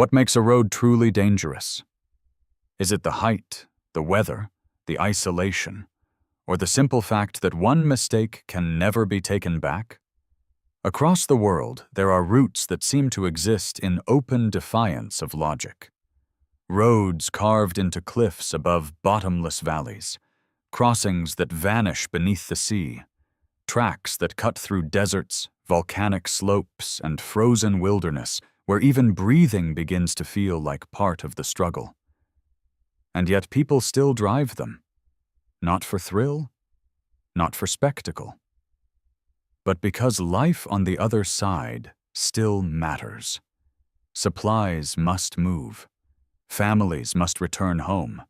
What makes a road truly dangerous? Is it the height, the weather, the isolation, or the simple fact that one mistake can never be taken back? Across the world, there are routes that seem to exist in open defiance of logic. Roads carved into cliffs above bottomless valleys, crossings that vanish beneath the sea, tracks that cut through deserts, volcanic slopes, and frozen wilderness where even breathing begins to feel like part of the struggle. And yet people still drive them, not for thrill, not for spectacle, but because life on the other side still matters. Supplies must move. Families must return home.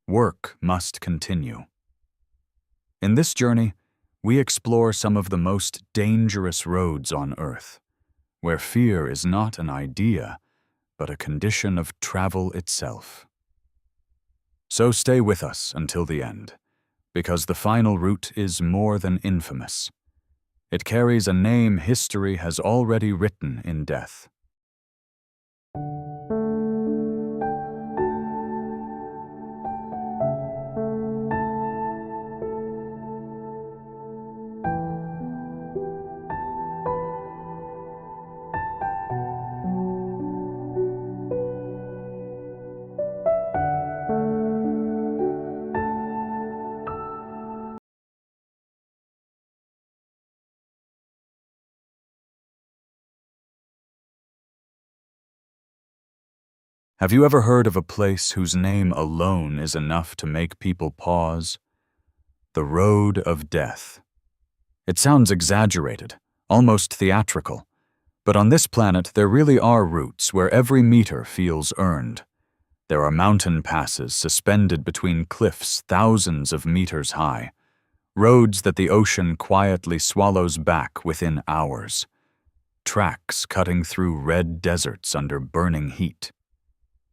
Work must continue. In this journey, we explore some of the most dangerous roads on Earth, where fear is not an idea, but a condition of travel itself. So stay with us until the end, because the final route is more than infamous. It carries a name history has already written in death. Have you ever heard of a place whose name alone is enough to make people pause? The Road of Death. It sounds exaggerated, almost theatrical, but on this planet there really are routes where every meter feels earned. There are mountain passes suspended between cliffs thousands of meters high, roads that the ocean quietly swallows back within hours, tracks cutting through red deserts under burning heat,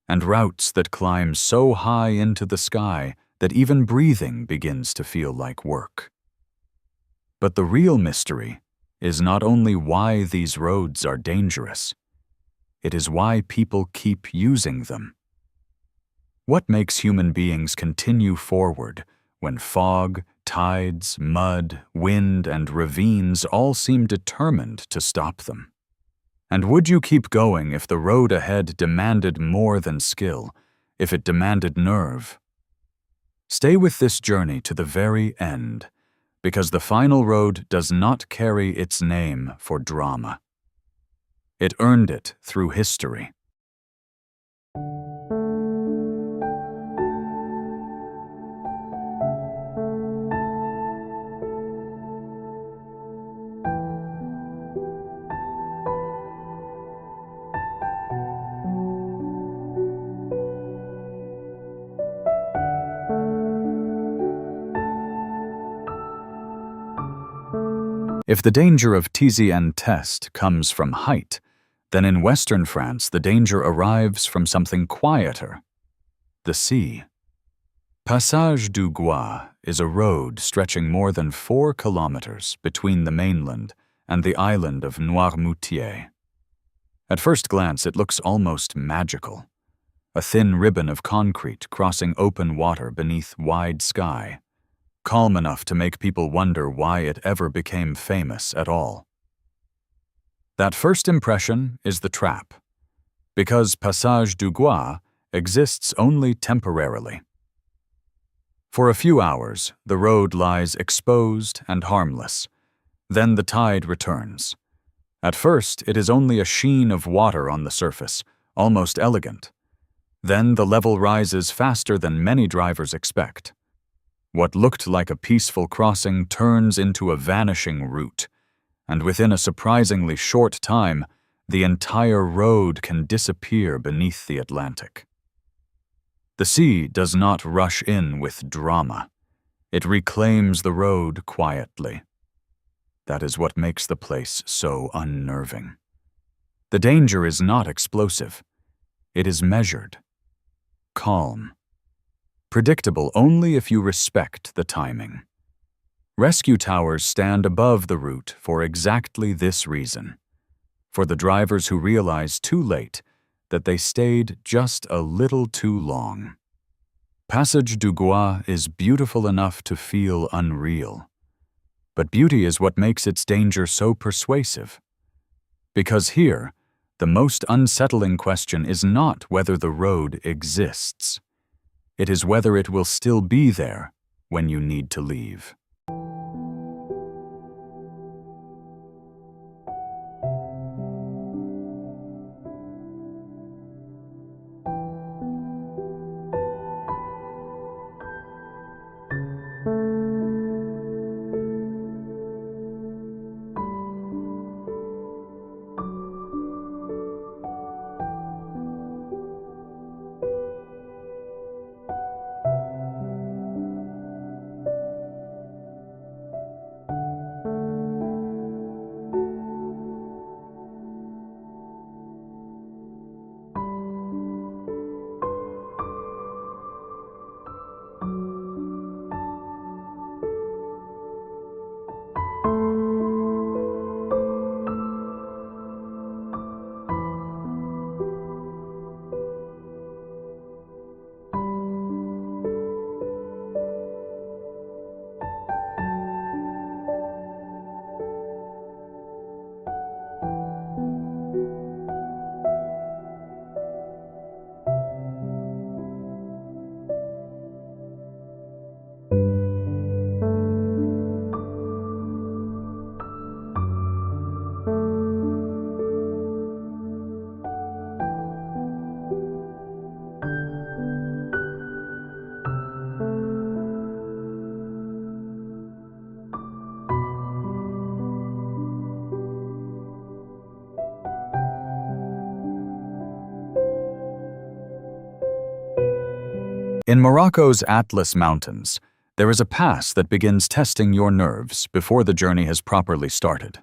and routes that climb so high into the sky that even breathing begins to feel like work. But the real mystery is not only why these roads are dangerous, it is why people keep using them. What makes human beings continue forward when fog, tides, mud, wind, and ravines all seem determined to stop them? And would you keep going if the road ahead demanded more than skill, if it demanded nerve? Stay with this journey to the very end, because the final road does not carry its name for drama. It earned it through history. If the danger of Tizian test comes from height, then in western France the danger arrives from something quieter: the sea. Passage du Gois is a road stretching more than 4 kilometers between the mainland and the island of Noirmoutier. At first glance, it looks almost magical, a thin ribbon of concrete crossing open water beneath wide sky, calm enough to make people wonder why it ever became famous at all. That first impression is the trap, because Passage du Gois exists only temporarily. For a few hours, the road lies exposed and harmless. Then the tide returns. At first, it is only a sheen of water on the surface, almost elegant. Then the level rises faster than many drivers expect. What looked like a peaceful crossing turns into a vanishing route, and within a surprisingly short time, the entire road can disappear beneath the Atlantic. The sea does not rush in with drama. It reclaims the road quietly. That is what makes the place so unnerving. The danger is not explosive. It is measured, calm, predictable only if you respect the timing. Rescue towers stand above the route for exactly this reason. For the drivers who realize too late that they stayed just a little too long. Passage du Gois is beautiful enough to feel unreal. But beauty is what makes its danger so persuasive. Because here, the most unsettling question is not whether the road exists. It is whether it will still be there when you need to leave. In Morocco's Atlas Mountains, there is a pass that begins testing your nerves before the journey has properly started.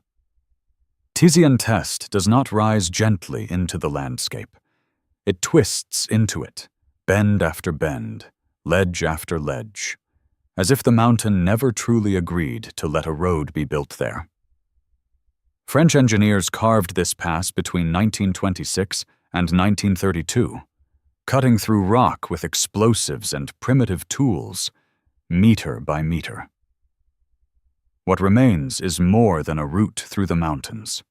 Tizian Test does not rise gently into the landscape. It twists into it, bend after bend, ledge after ledge, as if the mountain never truly agreed to let a road be built there. French engineers carved this pass between 1926 and 1932, cutting through rock with explosives and primitive tools, meter by meter. What remains is more than a route through the mountains.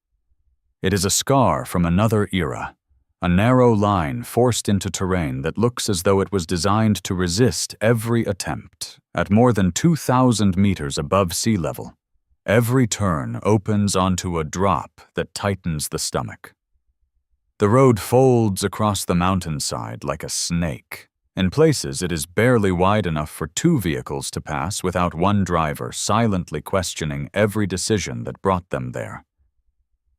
It is a scar from another era, a narrow line forced into terrain that looks as though it was designed to resist every attempt. At more than 2,000 meters above sea level, every turn opens onto a drop that tightens the stomach. The road folds across the mountainside like a snake. In places, it is barely wide enough for 2 vehicles to pass without one driver silently questioning every decision that brought them there.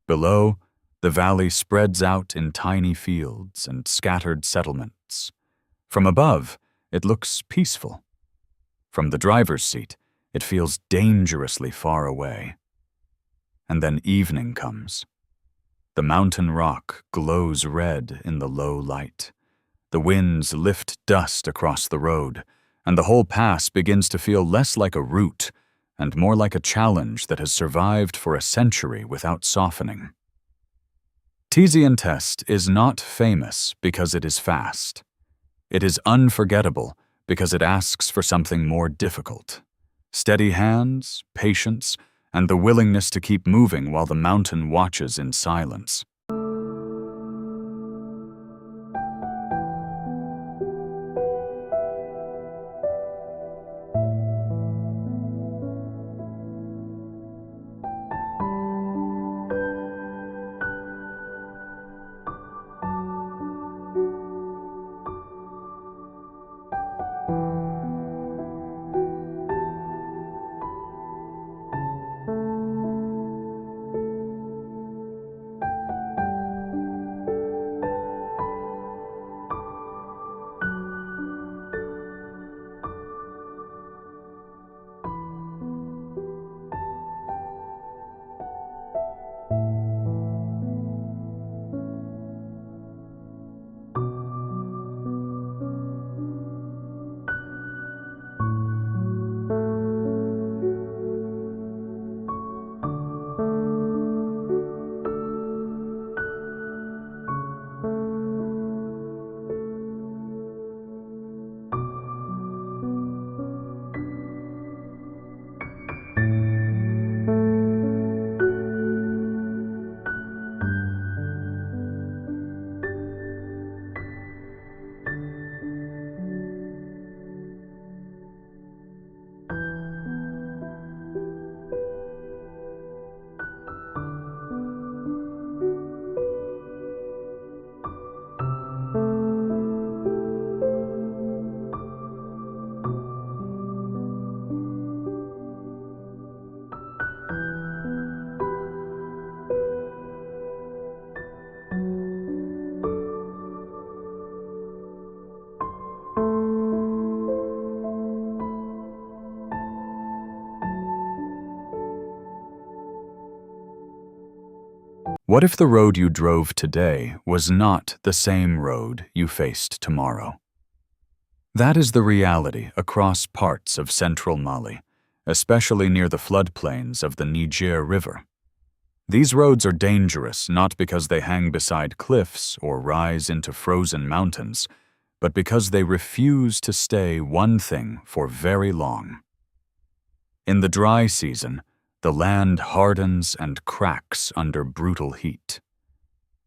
Below, the valley spreads out in tiny fields and scattered settlements. From above, it looks peaceful. From the driver's seat, it feels dangerously far away. And then evening comes. The mountain rock glows red in the low light. The winds lift dust across the road, and the whole pass begins to feel less like a route and more like a challenge that has survived for a century without softening. Tizian Test is not famous because it is fast. It is unforgettable because it asks for something more difficult. Steady hands, patience, and the willingness to keep moving while the mountain watches in silence. What if the road you drove today was not the same road you faced tomorrow? That is the reality across parts of central Mali, especially near the floodplains of the Niger River. These roads are dangerous not because they hang beside cliffs or rise into frozen mountains, but because they refuse to stay one thing for very long. In the dry season, the land hardens and cracks under brutal heat.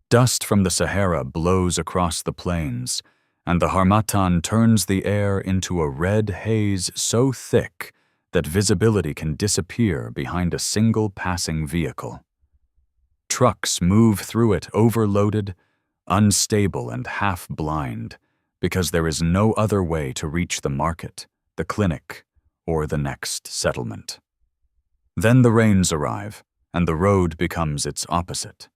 Dust from the Sahara blows across the plains, and the harmattan turns the air into a red haze so thick that visibility can disappear behind a single passing vehicle. Trucks move through it overloaded, unstable and half-blind, because there is no other way to reach the market, the clinic, or the next settlement. Then the rains arrive, and the road becomes its opposite.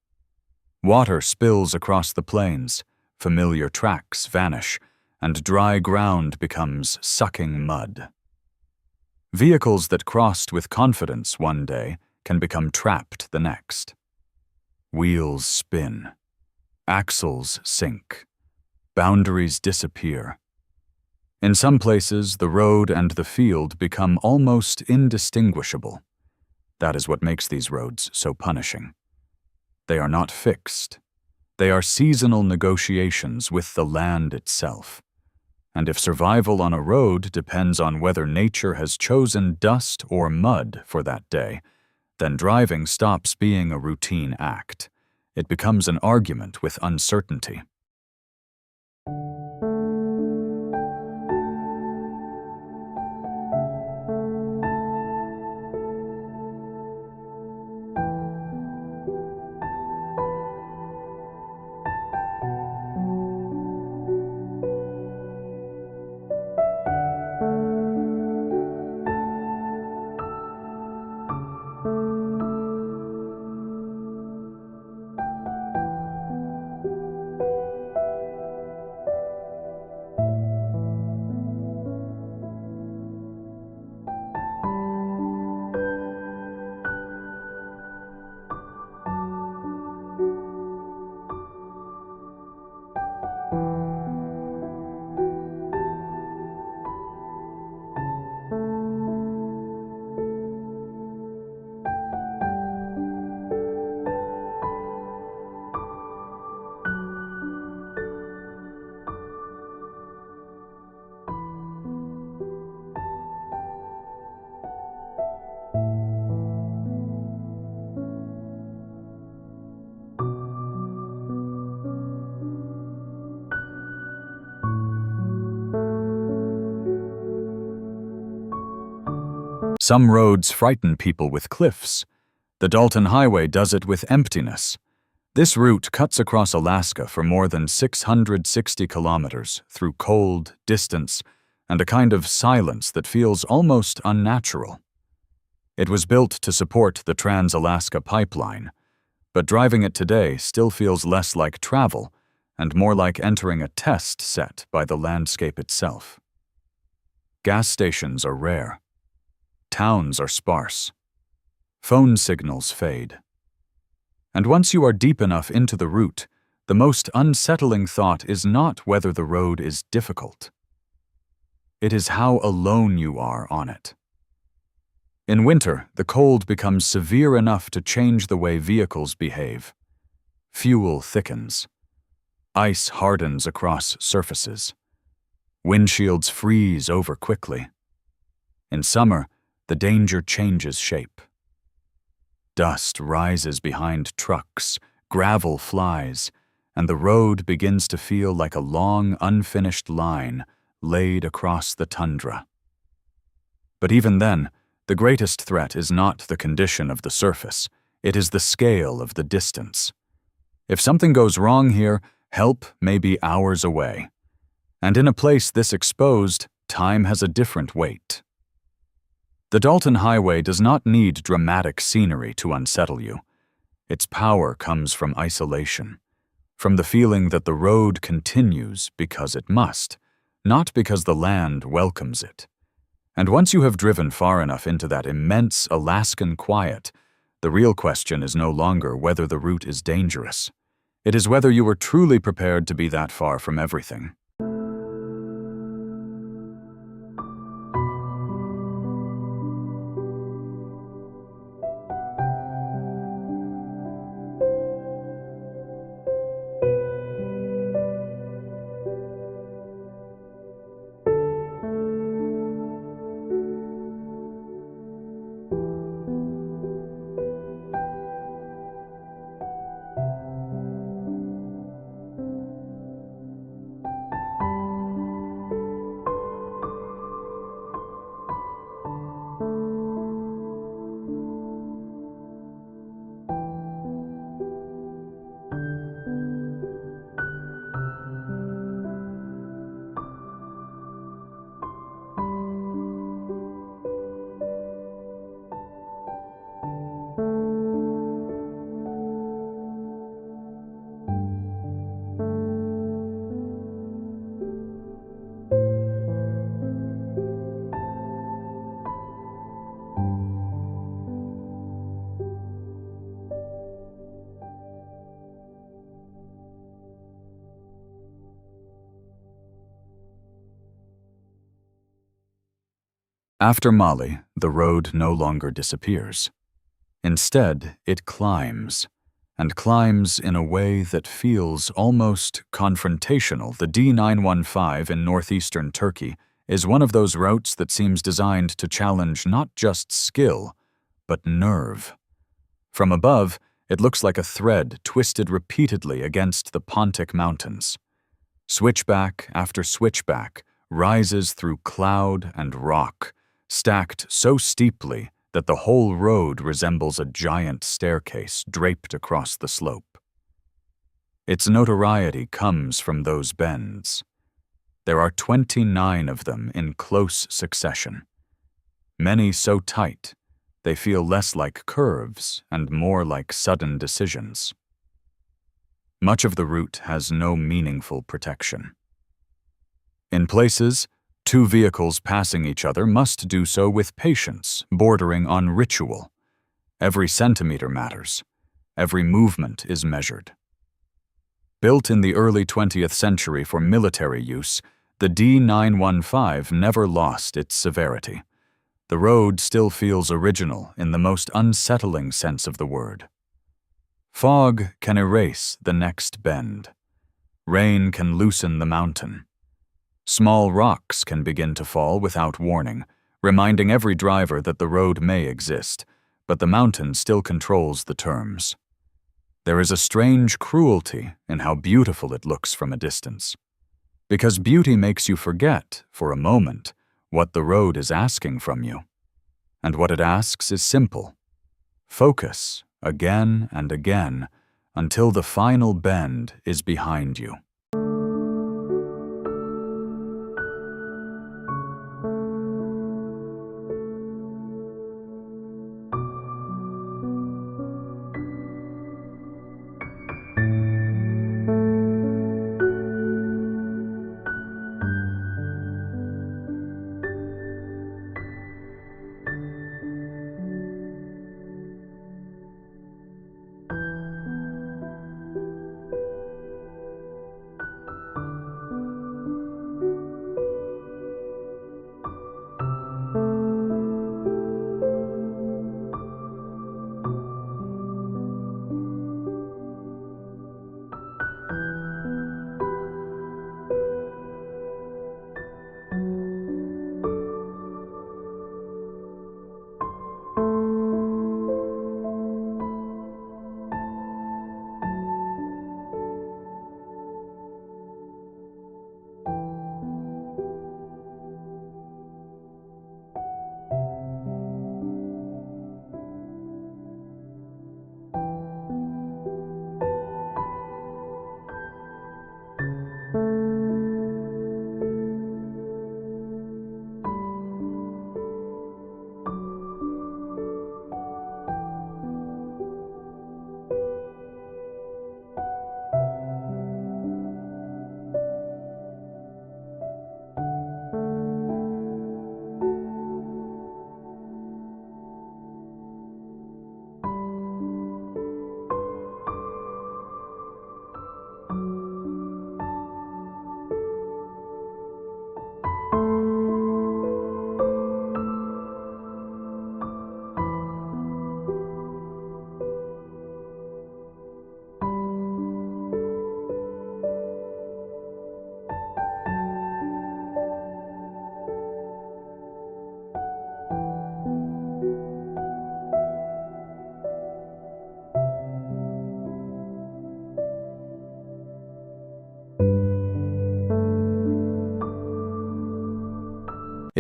Water spills across the plains, familiar tracks vanish, and dry ground becomes sucking mud. Vehicles that crossed with confidence one day can become trapped the next. Wheels spin. Axles sink. Boundaries disappear. In some places, the road and the field become almost indistinguishable. That is what makes these roads so punishing. They are not fixed. They are seasonal negotiations with the land itself. And if survival on a road depends on whether nature has chosen dust or mud for that day, then driving stops being a routine act. It becomes an argument with uncertainty. Some roads frighten people with cliffs. The Dalton Highway does it with emptiness. This route cuts across Alaska for more than 660 kilometers through cold, distance, and a kind of silence that feels almost unnatural. It was built to support the Trans-Alaska Pipeline, but driving it today still feels less like travel and more like entering a test set by the landscape itself. Gas stations are rare. Towns are sparse. Phone signals fade. And once you are deep enough into the route, the most unsettling thought is not whether the road is difficult. It is how alone you are on it. In winter, the cold becomes severe enough to change the way vehicles behave. Fuel thickens. Ice hardens across surfaces. Windshields freeze over quickly. In summer, the danger changes shape. Dust rises behind trucks, gravel flies, and the road begins to feel like a long, unfinished line laid across the tundra. But even then, the greatest threat is not the condition of the surface, it is the scale of the distance. If something goes wrong here, help may be hours away. And in a place this exposed, time has a different weight. The Dalton Highway does not need dramatic scenery to unsettle you. Its power comes from isolation, from the feeling that the road continues because it must, not because the land welcomes it. And once you have driven far enough into that immense Alaskan quiet, The real question is no longer whether the route is dangerous. It is whether you are truly prepared to be that far from everything. After Mali, the road no longer disappears. Instead, it climbs, and climbs in a way that feels almost confrontational. The D915 in northeastern Turkey is one of those routes that seems designed to challenge not just skill, but nerve. From above, it looks like a thread twisted repeatedly against the Pontic Mountains. Switchback after switchback rises through cloud and rock, stacked so steeply that the whole road resembles a giant staircase draped across the slope. Its notoriety comes from those bends. There are 29 of them in close succession, many so tight they feel less like curves and more like sudden decisions. Much of the route has no meaningful protection. In places, two vehicles passing each other must do so with patience, bordering on ritual. Every centimeter matters. Every movement is measured. Built in the early 20th century for military use, the D915 never lost its severity. The road still feels original in the most unsettling sense of the word. Fog can erase the next bend. Rain can loosen the mountain. Small rocks can begin to fall without warning, reminding every driver that the road may exist, but the mountain still controls the terms. There is a strange cruelty in how beautiful it looks from a distance. Because beauty makes you forget, for a moment, what the road is asking from you. And what it asks is simple. Focus, again and again, until the final bend is behind you.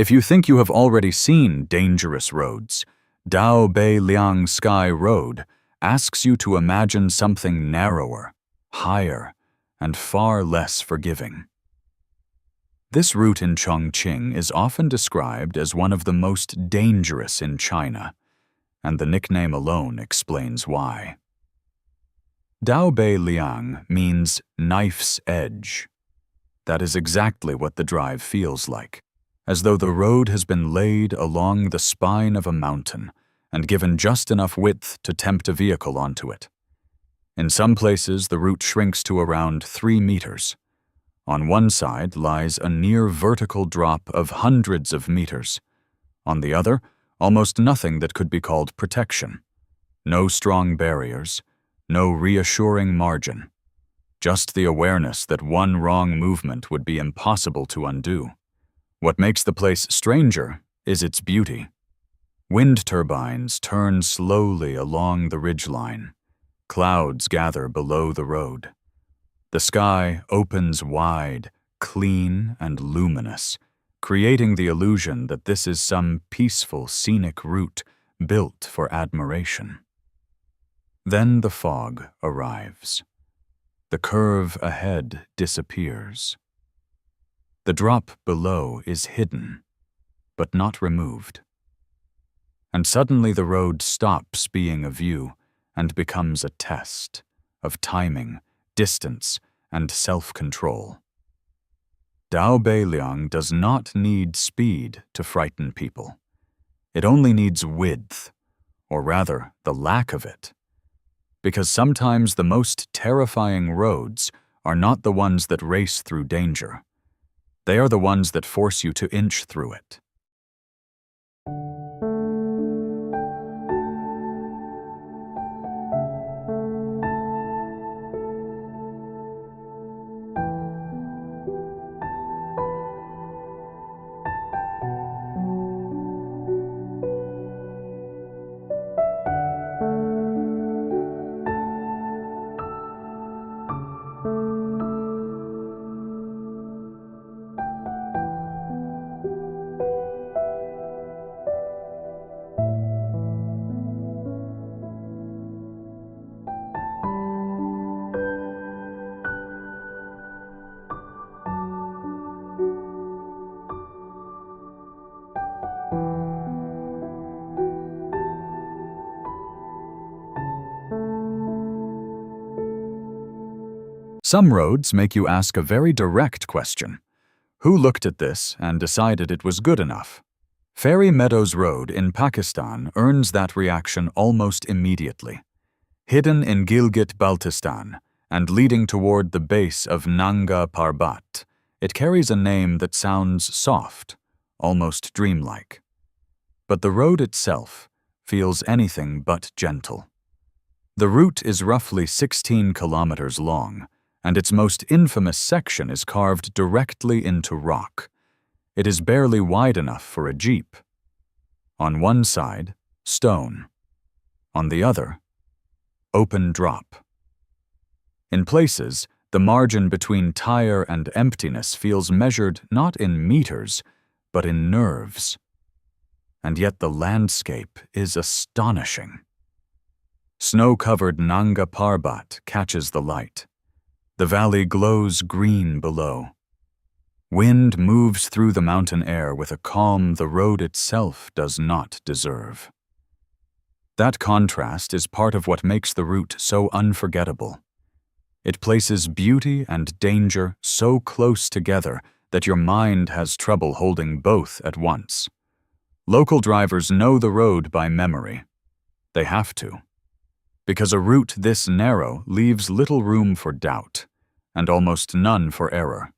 If you think you have already seen dangerous roads, Dao Bei Liang Sky Road asks you to imagine something narrower, higher, and far less forgiving. This route in Chongqing is often described as one of the most dangerous in China, and the nickname alone explains why. Dao Bei Liang means knife's edge. That is exactly what the drive feels like, as though the road has been laid along the spine of a mountain and given just enough width to tempt a vehicle onto it. In some places, the route shrinks to around 3 meters. On one side lies a near vertical drop of hundreds of meters. On the other, almost nothing that could be called protection. No strong barriers, no reassuring margin. Just the awareness that one wrong movement would be impossible to undo. What makes the place stranger is its beauty. Wind turbines turn slowly along the ridgeline. Clouds gather below the road. The sky opens wide, clean, and luminous, creating the illusion that this is some peaceful, scenic route built for admiration. Then the fog arrives. The curve ahead disappears. The drop below is hidden, but not removed. And suddenly the road stops being a view and becomes a test of timing, distance, and self-control. Dao Bei Liang does not need speed to frighten people. It only needs width, or rather, the lack of it. Because sometimes the most terrifying roads are not the ones that race through danger. They are the ones that force you to inch through it. Some roads make you ask a very direct question. Who looked at this and decided it was good enough? Fairy Meadows Road in Pakistan earns that reaction almost immediately. Hidden in Gilgit-Baltistan and leading toward the base of Nanga Parbat, it carries a name that sounds soft, almost dreamlike. But the road itself feels anything but gentle. The route is roughly 16 kilometers long, and its most infamous section is carved directly into rock. It is barely wide enough for a jeep. On one side, stone. On the other, open drop. In places, the margin between tire and emptiness feels measured not in meters, but in nerves. And yet the landscape is astonishing. Snow-covered Nanga Parbat catches the light. The valley glows green below. Wind moves through the mountain air with a calm the road itself does not deserve. That contrast is part of what makes the route so unforgettable. It places beauty and danger so close together that your mind has trouble holding both at once. Local drivers know the road by memory. They have to. Because a route this narrow leaves little room for doubt, and almost none for error.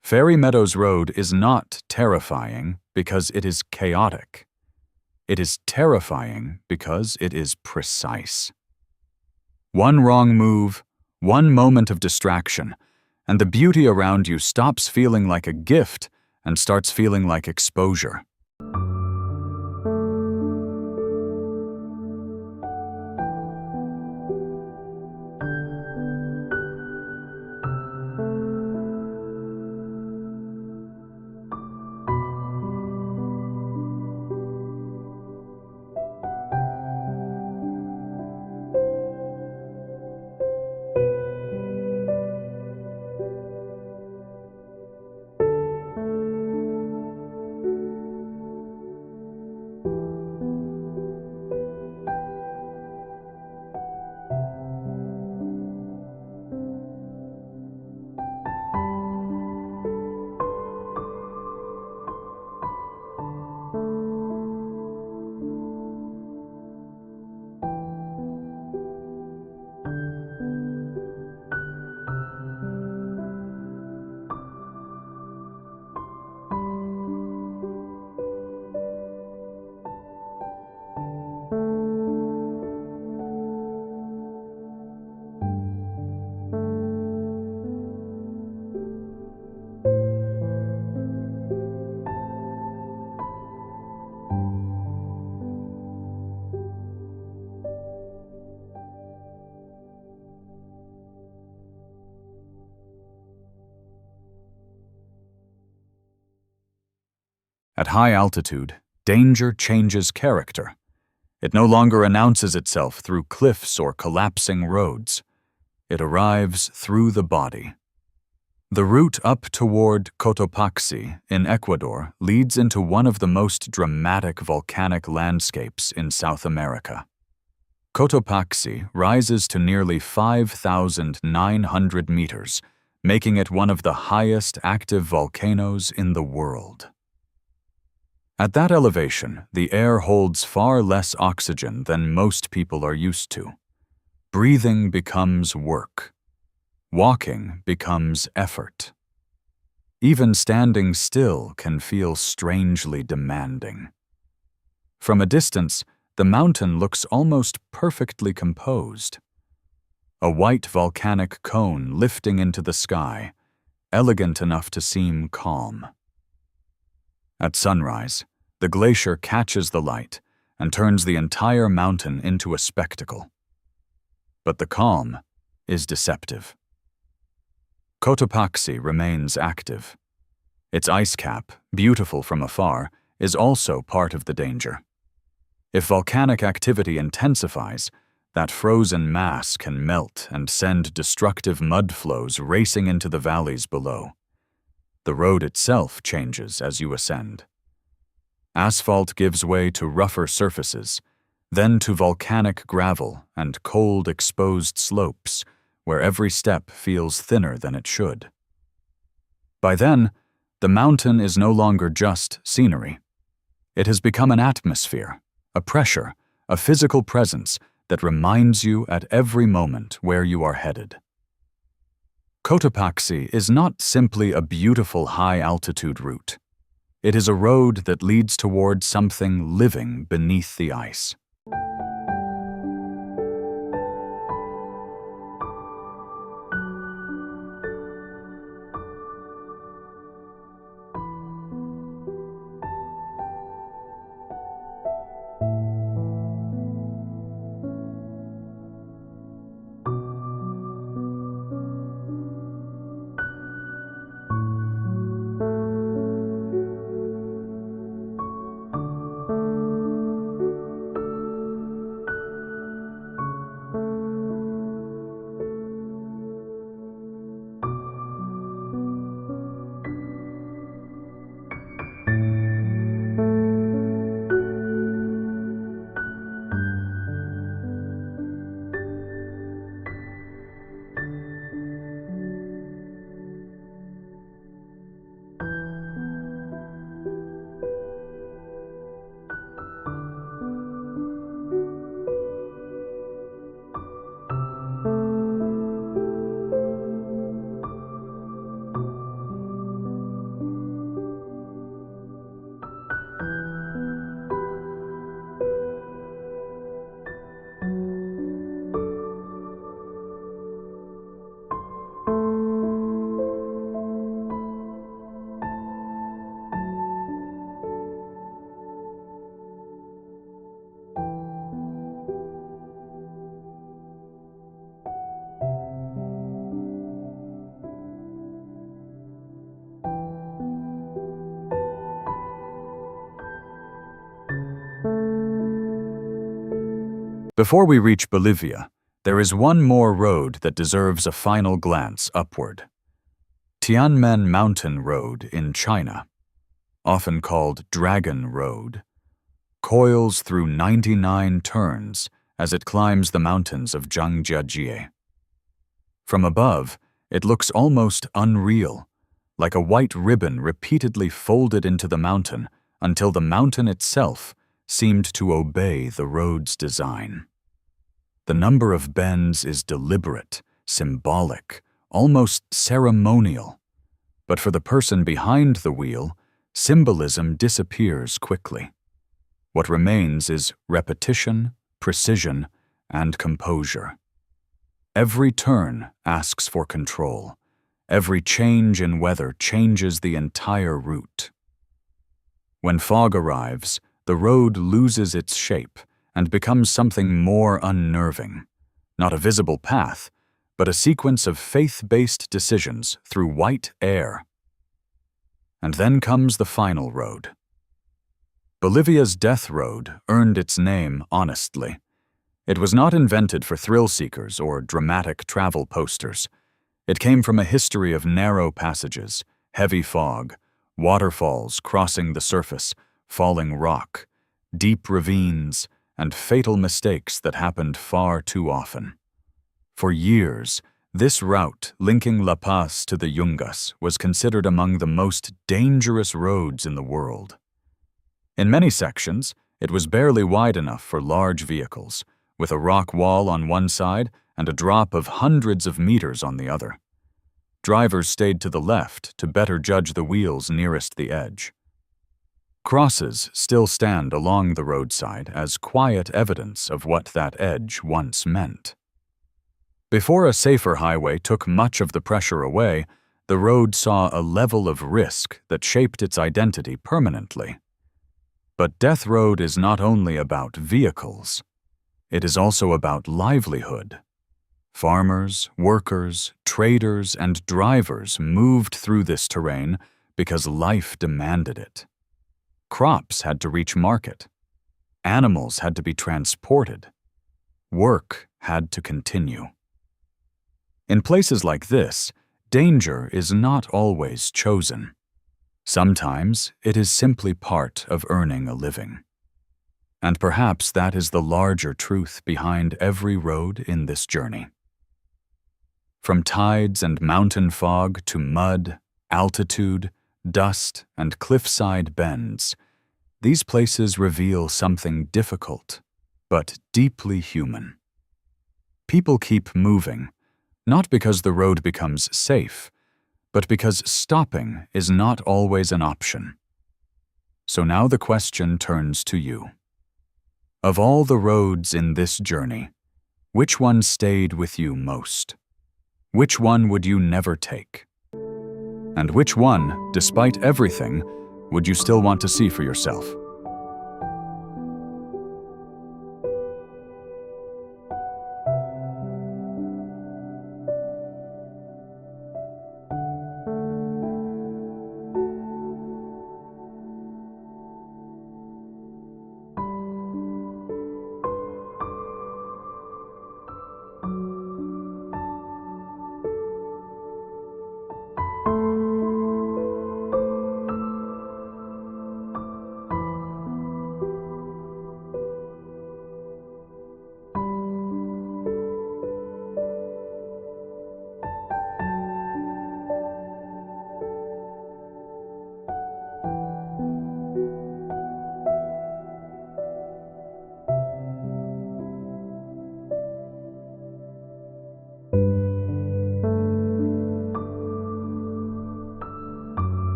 Fairy Meadows Road is not terrifying because it is chaotic. It is terrifying because it is precise. One wrong move, one moment of distraction, and the beauty around you stops feeling like a gift and starts feeling like exposure. At high altitude, danger changes character. It no longer announces itself through cliffs or collapsing roads. It arrives through the body. The route up toward Cotopaxi in Ecuador leads into one of the most dramatic volcanic landscapes in South America. Cotopaxi rises to nearly 5,900 meters, making it one of the highest active volcanoes in the world. At that elevation, the air holds far less oxygen than most people are used to. Breathing becomes work. Walking becomes effort. Even standing still can feel strangely demanding. From a distance, the mountain looks almost perfectly composed. A white volcanic cone lifting into the sky, elegant enough to seem calm. At sunrise, the glacier catches the light and turns the entire mountain into a spectacle. But the calm is deceptive. Cotopaxi remains active. Its ice cap, beautiful from afar, is also part of the danger. If volcanic activity intensifies, that frozen mass can melt and send destructive mud flows racing into the valleys below. The road itself changes as you ascend. Asphalt gives way to rougher surfaces, then to volcanic gravel and cold exposed slopes, where every step feels thinner than it should. By then, the mountain is no longer just scenery. It has become an atmosphere, a pressure, a physical presence that reminds you at every moment where you are headed. Cotopaxi is not simply a beautiful high-altitude route. It is a road that leads toward something living beneath the ice. Before we reach Bolivia, there is one more road that deserves a final glance upward. Tianmen Mountain Road in China, often called Dragon Road, coils through 99 turns as it climbs the mountains of Zhangjiajie. From above, it looks almost unreal, like a white ribbon repeatedly folded into the mountain until the mountain itself seemed to obey the road's design. The number of bends is deliberate, symbolic, almost ceremonial. But for the person behind the wheel, symbolism disappears quickly. What remains is repetition, precision, and composure. Every turn asks for control. Every change in weather changes the entire route. When fog arrives, the road loses its shape and becomes something more unnerving. Not a visible path, but a sequence of faith-based decisions through white air. And then comes the final road, Bolivia's death road earned its name honestly. It was not invented for thrill-seekers or dramatic travel posters. It came from a history of narrow passages, heavy fog, waterfalls crossing the surface, falling rock, deep ravines, and fatal mistakes that happened far too often. For years, this route linking La Paz to the Yungas was considered among the most dangerous roads in the world. In many sections, it was barely wide enough for large vehicles, with a rock wall on one side and a drop of hundreds of meters on the other. Drivers stayed to the left to better judge the wheels nearest the edge. Crosses still stand along the roadside as quiet evidence of what that edge once meant. Before a safer highway took much of the pressure away, the road saw a level of risk that shaped its identity permanently. But Death Road is not only about vehicles. It is also about livelihood. Farmers, workers, traders, and drivers moved through this terrain because life demanded it. Crops had to reach market. Animals had to be transported. Work had to continue. In places like this, danger is not always chosen. Sometimes it is simply part of earning a living. And perhaps that is the larger truth behind every road in this journey. From tides and mountain fog to mud, altitude, dust, and cliffside bends, these places reveal something difficult, but deeply human. People keep moving, not because the road becomes safe, but because stopping is not always an option. So now the question turns to you. Of all the roads in this journey, which one stayed with you most? Which one would you never take? And which one, despite everything, would you still want to see for yourself?